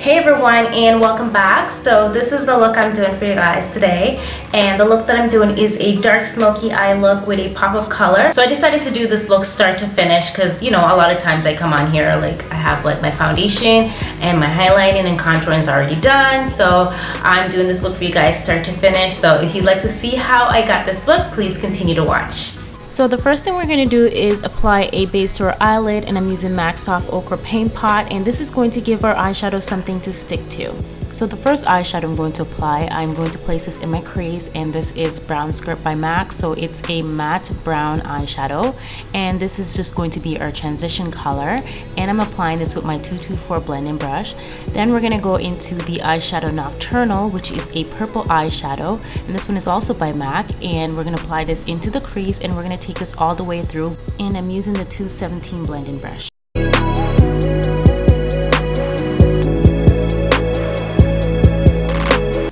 Hey everyone, and welcome back. So this is the look I'm doing for you guys today, and the look that I'm doing is a dark smoky eye look with a pop of color. So I decided to do this look start to finish because, you know, a lot of times I come on here like I have like my foundation and my highlighting and contouring is already done. So I'm doing this look for you guys start to finish. So if you'd like to see how I got this look, please continue to watch. So the first thing we're going to do is apply a base to our eyelid, and I'm using MAC Soft Ochre Paint Pot, and this is going to give our eyeshadow something to stick to. So the first eyeshadow I'm going to apply, I'm going to place this in my crease, and this is Brown Skirt by MAC. So it's a matte brown eyeshadow, and this is just going to be our transition color, and I'm applying this with my 224 blending brush. Then we're going to go into the eyeshadow Nocturnelle, which is a purple eyeshadow, and this one is also by MAC, and we're going to apply this into the crease, and we're going to take this all the way through, and I'm using the 217 blending brush.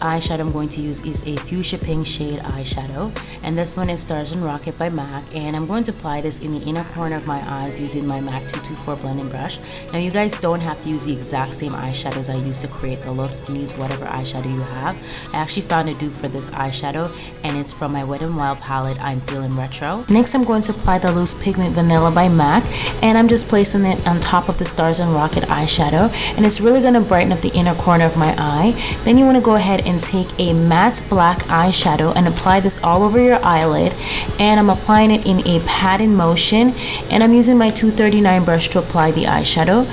Eyeshadow I'm going to use is a fuchsia pink shade eyeshadow, and this one is Stars and Rocket by MAC, and I'm going to apply this in the inner corner of my eyes using my MAC 224 blending brush. Now you guys don't have to use the exact same eyeshadows I used to create the look. You can use whatever eyeshadow you have. I actually found a dupe for this eyeshadow, and it's from my Wet n Wild palette, I'm Feeling Retro. Next I'm going to apply the Loose Pigment Vanilla by MAC, and I'm just placing it on top of the Stars and Rocket eyeshadow, and it's really going to brighten up the inner corner of my eye. Then you want to go ahead and take a matte black eyeshadow and apply this all over your eyelid, and I'm applying it in a patted motion, and I'm using my 239 brush to apply the eyeshadow.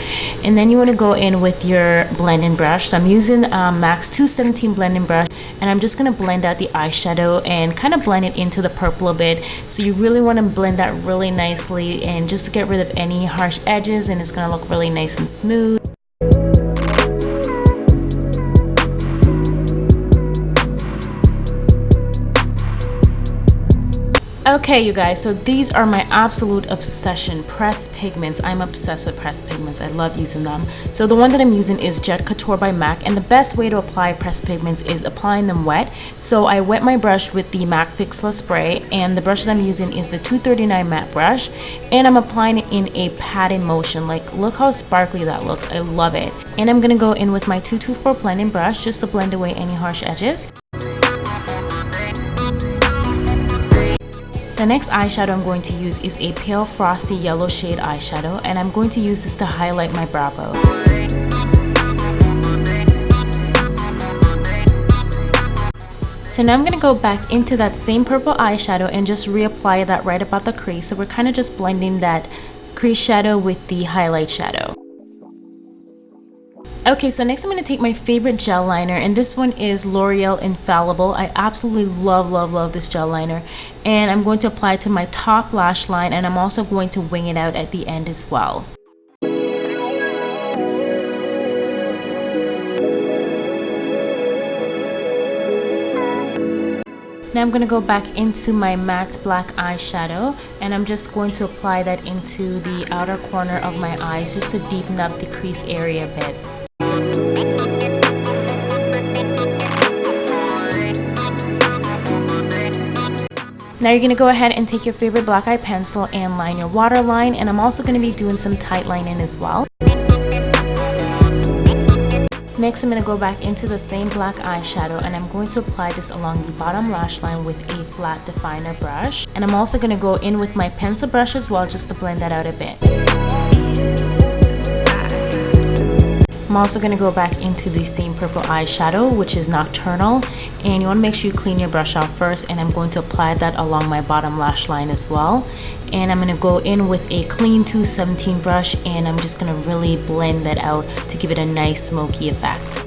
And then you want to go in with your blending brush. So I'm using MAC's 217 blending brush, and I'm just going to blend out the eyeshadow and kind of blend it into the purple a bit. So you really want to blend that really nicely, and just to get rid of any harsh edges, and it's going to look really nice and smooth. Okay, you guys, so these are my absolute obsession, pressed pigments. I'm obsessed with pressed pigments. I love using them. So the one that I'm using is Jet Couture by MAC, and the best way to apply pressed pigments is applying them wet. So I wet my brush with the MAC Fixla spray, and the brush that I'm using is the 239 matte brush, and I'm applying it in a patted motion. Like, look how sparkly that looks. I love it. And I'm gonna go in with my 224 blending brush just to blend away any harsh edges. The next eyeshadow I'm going to use is a pale frosty yellow shade eyeshadow, and I'm going to use this to highlight my brow bone. So now I'm going to go back into that same purple eyeshadow and just reapply that right about the crease. So we're kind of just blending that crease shadow with the highlight shadow. Okay, so next I'm going to take my favorite gel liner, and this one is L'Oreal Infallible. I absolutely love this gel liner, and I'm going to apply it to my top lash line, and I'm also going to wing it out at the end as well. Now I'm going to go back into my matte black eyeshadow, and I'm just going to apply that into the outer corner of my eyes just to deepen up the crease area a bit. Now you're going to go ahead and take your favorite black eye pencil and line your waterline, and I'm also going to be doing some tight lining as well. Next I'm going to go back into the same black eyeshadow, and I'm going to apply this along the bottom lash line with a flat definer brush, and I'm also going to go in with my pencil brush as well just to blend that out a bit. I'm also going to go back into the same purple eyeshadow, which is Nocturnelle, and you want to make sure you clean your brush out first, and I'm going to apply that along my bottom lash line as well. And I'm going to go in with a clean 217 brush, and I'm just going to really blend that out to give it a nice smoky effect.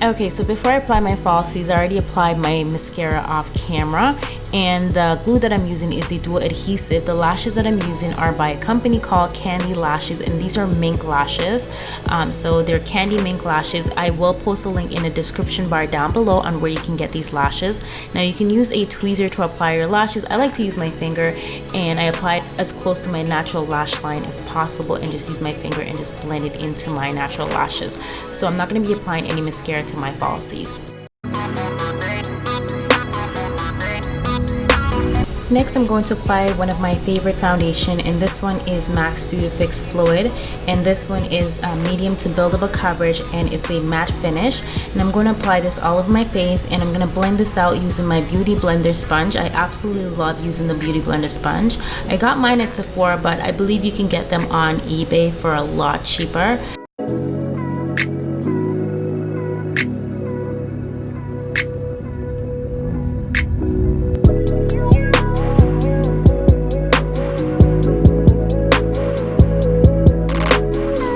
Okay, so before I apply my falsies, I already applied my mascara off camera, and the glue that I'm using is the dual adhesive. The lashes that I'm using are by a company called Candy Lashes, and these are mink lashes. So they're candy mink lashes. I will post a link in the description bar down below on where you can get these lashes. Now you can use a tweezer to apply your lashes. I like to use my finger, and I apply it as close to my natural lash line as possible, and just use my finger and just blend it into my natural lashes. So I'm not going to be applying any mascara to my falsies. Next, I'm going to apply one of my favorite foundation, and this one is MAC Studio Fix Fluid, and this one is medium to buildable coverage, and it's a matte finish. And I'm going to apply this all over my face, and I'm going to blend this out using my Beauty Blender sponge. I absolutely love using the Beauty Blender sponge. I got mine at Sephora, but I believe you can get them on eBay for a lot cheaper.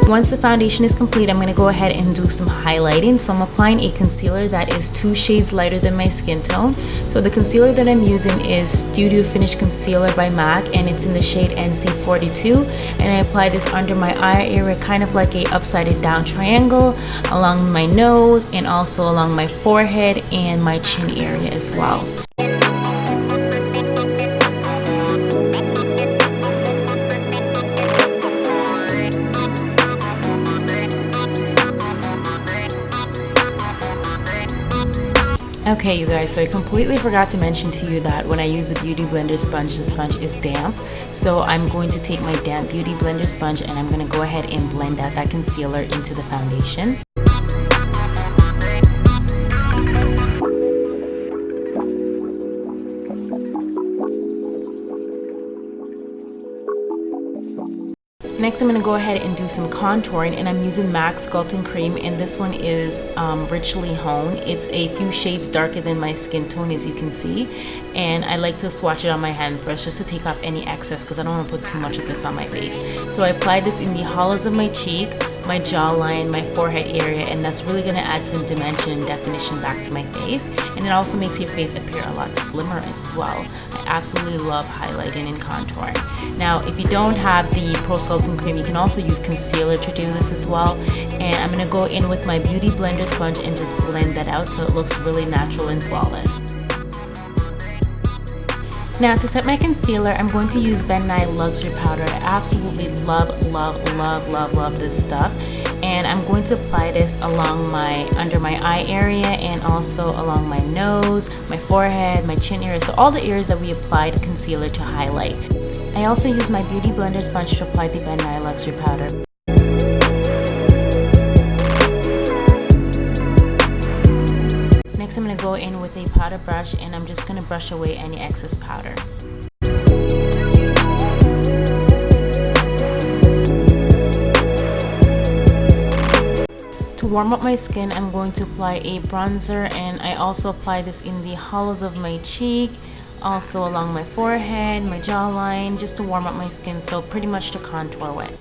Once the foundation is complete, I'm going to go ahead and do some highlighting. So I'm applying a concealer that is 2 shades lighter than my skin tone. So the concealer that I'm using is Studio Finish Concealer by MAC, and it's in the shade NC42. And I apply this under my eye area, kind of like a upside down triangle, along my nose, and also along my forehead and my chin area as well. Okay, you guys, so I completely forgot to mention to you that when I use the Beauty Blender sponge, the sponge is damp. So I'm going to take my damp Beauty Blender sponge and I'm going to go ahead and blend out that concealer into the foundation. Next, I'm going to go ahead and do some contouring, and I'm using MAC Sculpting Cream, and this one is richly honed. It's a few shades darker than my skin tone, as you can see, and I like to swatch it on my hand first just to take off any excess because I don't want to put too much of this on my face. So I applied this in the hollows of my cheek, my jawline, my forehead area, and that's really going to add some dimension and definition back to my face, and it also makes your face appear a lot slimmer as well. I absolutely love highlighting and contouring. Now, if you don't have the Pro Sculpting Cream, you can also use concealer to do this as well, and I'm going to go in with my Beauty Blender sponge and just blend that out so it looks really natural and flawless. Now, to set my concealer, I'm going to use Ben Nye Luxury Powder. I absolutely love this stuff. And I'm going to apply this along under my eye area and also along my nose, my forehead, my chin area. So all the areas that we applied concealer to highlight. I also use my Beauty Blender sponge to apply the Ben Nye Luxury Powder. Next, I'm going to go in with a powder brush and I'm just going to brush away any excess powder. To warm up my skin, I'm going to apply a bronzer, and I also apply this in the hollows of my cheek, also along my forehead, my jawline, just to warm up my skin, so pretty much to contour with.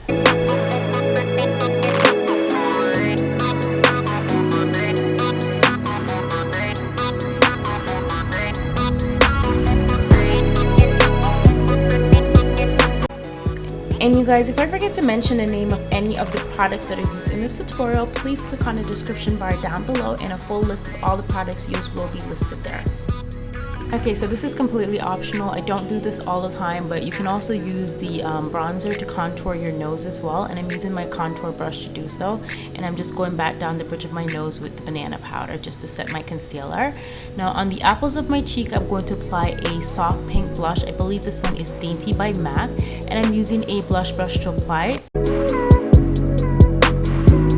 And you guys, if I forget to mention the name of any of the products that are used in this tutorial, please click on the description bar down below and a full list of all the products used will be listed there. Okay, so this is completely optional. I don't do this all the time, but you can also use the bronzer to contour your nose as well, and I'm using my contour brush to do so, and I'm just going back down the bridge of my nose with the banana powder just to set my concealer. Now on the apples of my cheek, I'm going to apply a soft pink blush. I believe this one is Dainty by MAC, and I'm using a blush brush to apply it.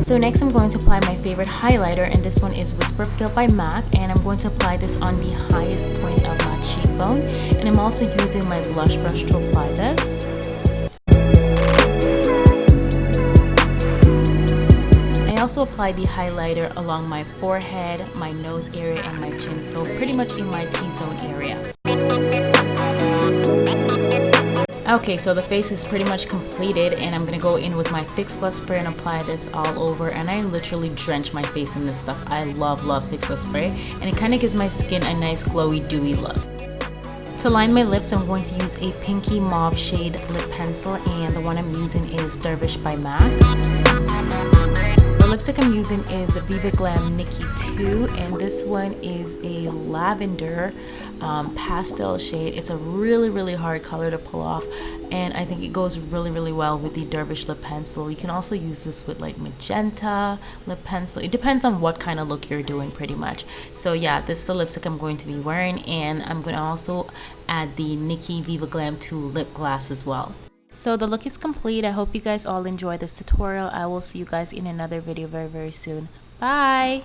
So next I'm going to apply my favorite highlighter, and this one is Whisper of Guilt by MAC, and I'm going to apply this on the highest point of my cheekbone, and I'm also using my blush brush to apply this. I also apply the highlighter along my forehead, my nose area, and my chin, so pretty much in my T-zone area. Okay, so the face is pretty much completed, and I'm gonna go in with my Fix Plus spray and apply this all over, and I literally drench my face in this stuff. I love Fix Plus spray, and it kind of gives my skin a nice glowy dewy look. To line my lips, I'm going to use a pinky mauve shade lip pencil, and the one I'm using is Dervish by MAC. The lips lipstick I'm using is Viva Glam Nikki 2, and this one is a lavender pastel shade. It's a really hard color to pull off, and I think it goes really well with the Dervish lip pencil. You can also use this with like magenta lip pencil. It depends on what kind of look you're doing pretty much. So yeah, this is the lipstick I'm going to be wearing, and I'm going to also add the Nikki Viva Glam 2 lip gloss as well. So the look is complete. I hope you guys all enjoyed this tutorial. I will see you guys in another video very soon. Bye!